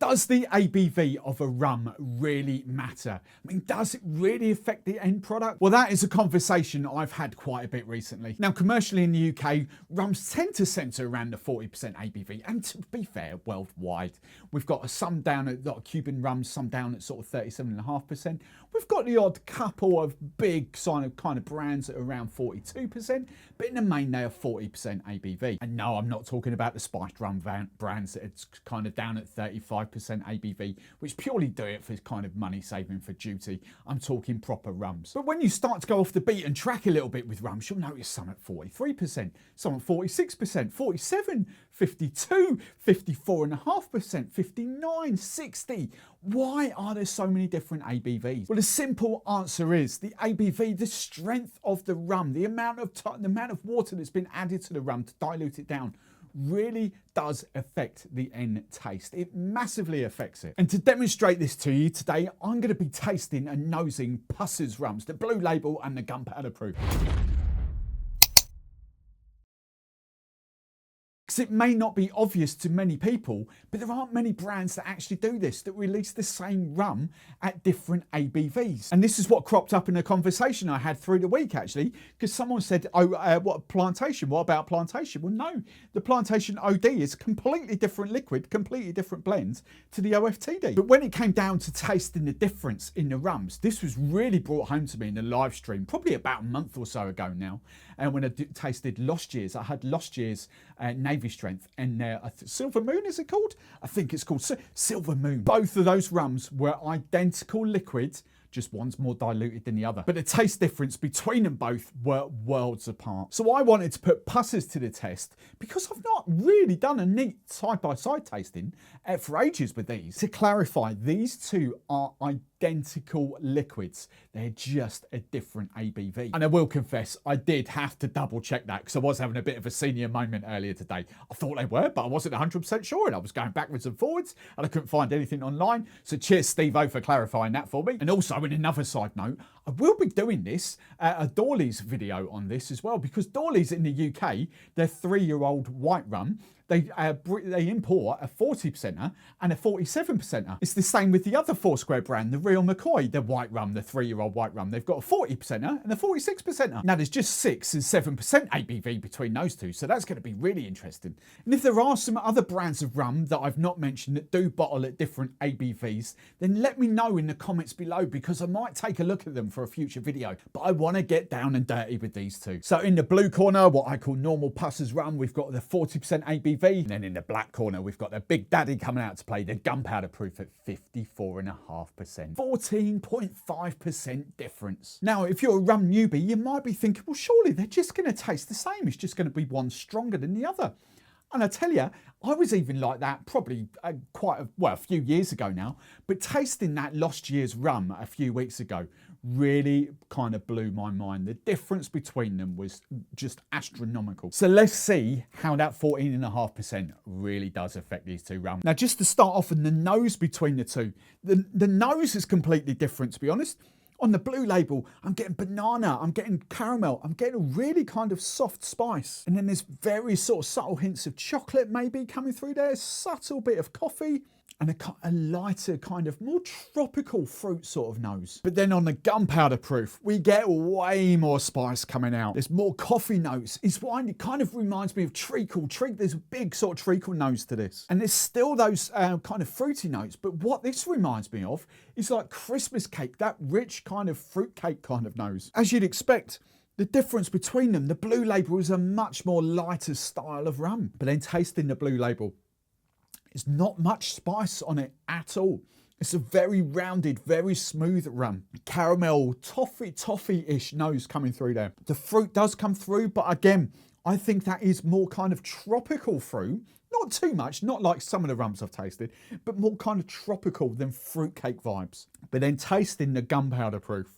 Does the ABV of a rum really matter? I mean, does it really affect the end product? Well, that is a conversation I've had quite a bit recently. Now, commercially in the UK, rums tend to centre around the 40% ABV, and to be fair, worldwide, we've got some down at Cuban rums, some down at sort of 37.5%. We've got the odd couple of big kind of brands at around 42%, but in the main they are 40% ABV. And no, I'm not talking about the spiced rum brands that it's kind of down at 35% ABV, which purely do it for kind of money saving for duty. I'm talking proper rums. But when you start to go off the beaten track a little bit with rums, you'll notice some at 43%, some at 46%, 47%, 52%, 54.5%, 59%, 60%. Why are there so many different ABVs? Well, the simple answer is the ABV, the strength of the rum, the amount of water that's been added to the rum to dilute it down, really does affect the end taste. It massively affects it. And to demonstrate this to you today, I'm going to be tasting and nosing Pics rums, the blue label and the gunpowder proof. It may not be obvious to many people, but there aren't many brands that actually do this, that release the same rum at different ABVs. And this is what cropped up in a conversation I had through the week, actually, because someone said, what plantation? What about plantation? Well, no, the plantation OD is a completely different liquid, completely different blends to the OFTD. But when it came down to tasting the difference in the rums, this was really brought home to me in the live stream, probably about a month or so ago now. And when I tasted Lost Years, I had Lost Years Navy Strength and Silver Moon, is it called? I think it's called Silver Moon. Both of those rums were identical liquids, just one's more diluted than the other. But the taste difference between them both were worlds apart. So I wanted to put Pics to the test because I've not really done a neat side-by-side tasting for ages with these. To clarify, these two are identical liquids. They're just a different ABV. And I will confess, I did have to double check that because I was having a bit of a senior moment earlier today. I thought they were, but I wasn't 100% sure, and I was going backwards and forwards and I couldn't find anything online. So cheers Steve-O for clarifying that for me. And also, in another side note, I will be doing this, a Dawley's video on this as well, because Dawley's in the UK, their 3-year-old white rum, they import a 40%er and a 47%er. It's the same with the other Foursquare brand, the Real McCoy, the white rum, the 3-year-old white rum. They've got a 40%er and a 46%er. Now there's just 6 and 7% ABV between those two, so that's going to be really interesting. And if there are some other brands of rum that I've not mentioned that do bottle at different ABVs, then let me know in the comments below, because I might take a look at them for a future video. But I want to get down and dirty with these two. So in the blue corner, what I call normal Pics rum, we've got the 40% ABV. And then in the black corner, we've got the Big Daddy coming out to play, the gunpowder proof at 54.5%. 14.5% difference. Now, if you're a rum newbie, you might be thinking, well, surely they're just going to taste the same. It's just going to be one stronger than the other. And I tell you, I was even like that probably a few years ago now, but tasting that Lost Years rum a few weeks ago really kind of blew my mind. The difference between them was just astronomical. So let's see how that 14.5% really does affect these two rums. Now, just to start off, in the nose between the two, the nose is completely different, to be honest. On the blue label, I'm getting banana, I'm getting caramel, I'm getting a really kind of soft spice. And then there's very sort of subtle hints of chocolate maybe coming through there, subtle bit of coffee, and a lighter kind of more tropical fruit sort of nose. But then on the gunpowder proof, we get way more spice coming out. There's more coffee notes. It's why it kind of reminds me of treacle. There's a big sort of treacle nose to this. And there's still those kind of fruity notes. But what this reminds me of is like Christmas cake, that rich kind of fruit cake kind of nose. As you'd expect, the difference between them, the blue label is a much more lighter style of rum. But then tasting the blue label, there's not much spice on it at all. It's a very rounded, very smooth rum. Caramel, toffee-ish nose coming through there. The fruit does come through, but again, I think that is more kind of tropical fruit. Not too much, not like some of the rums I've tasted, but more kind of tropical than fruitcake vibes. But then tasting the gunpowder proof,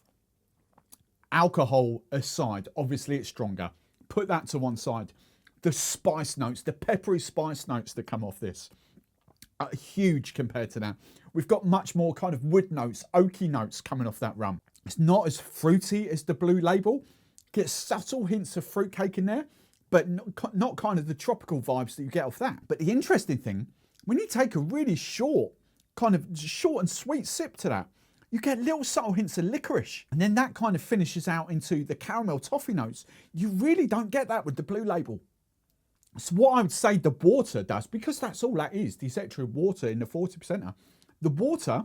alcohol aside, obviously it's stronger. Put that to one side. The spice notes, the peppery spice notes that come off this, are huge compared to that. We've got much more kind of wood notes, oaky notes coming off that rum. It's not as fruity as the blue label. Get subtle hints of fruitcake in there, but not kind of the tropical vibes that you get off that. But the interesting thing, when you take a really short kind of short and sweet sip to that. You get little subtle hints of licorice, and then that kind of finishes out into the caramel toffee notes. You really don't get that with the Blue Label. So what I would say the water does, because that's all that is, the extra water in the 40%er, the water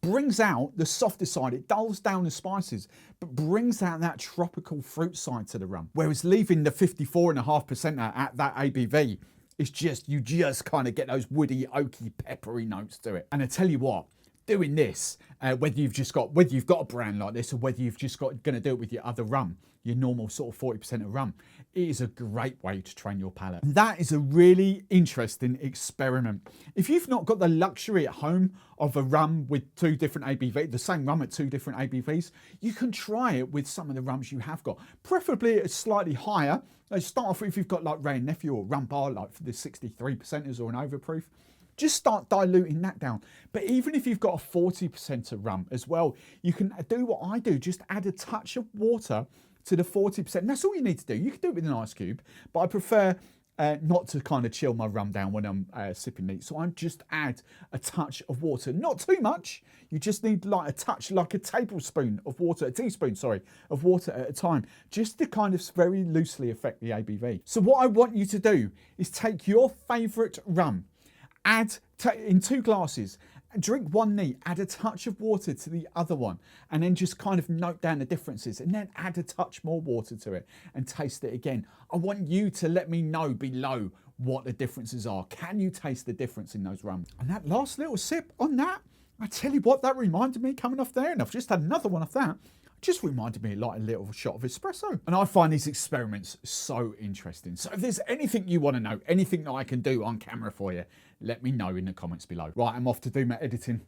brings out the softer side. It dulls down the spices, but brings out that tropical fruit side to the rum. Whereas leaving the 54.5%er at that ABV, it's just, you just kind of get those woody, oaky, peppery notes to it. And I tell you what, doing this, whether you've got a brand like this or whether you've just going to do it with your other rum, your normal sort of 40% of rum, it is a great way to train your palate. And that is a really interesting experiment. If you've not got the luxury at home of a rum with 2 different ABVs, the same rum at 2 different ABVs, you can try it with some of the rums you have got, preferably at slightly higher. Start off with, if you've got like Ray and Nephew or Rum Bar, like for the 63%ers or an overproof, just start diluting that down. But even if you've got a 40% of rum as well, you can do what I do, just add a touch of water to the 40%. And that's all you need to do. You can do it with an ice cube, but I prefer not to kind of chill my rum down when I'm sipping neat. So I just add a touch of water, not too much. You just need like a touch, like a tablespoon of water, a teaspoon, sorry, of water at a time, just to kind of very loosely affect the ABV. So what I want you to do is take your favorite rum, add in 2 glasses, drink one neat, add a touch of water to the other one, and then just kind of note down the differences, and then add a touch more water to it and taste it again. I want you to let me know below what the differences are. Can you taste the difference in those rums? And that last little sip on that, I tell you what, that reminded me coming off there, and I've just had another one off that. Just reminded me like a little shot of espresso. And I find these experiments so interesting. So if there's anything you want to know, anything that I can do on camera for you, let me know in the comments below. Right, I'm off to do my editing.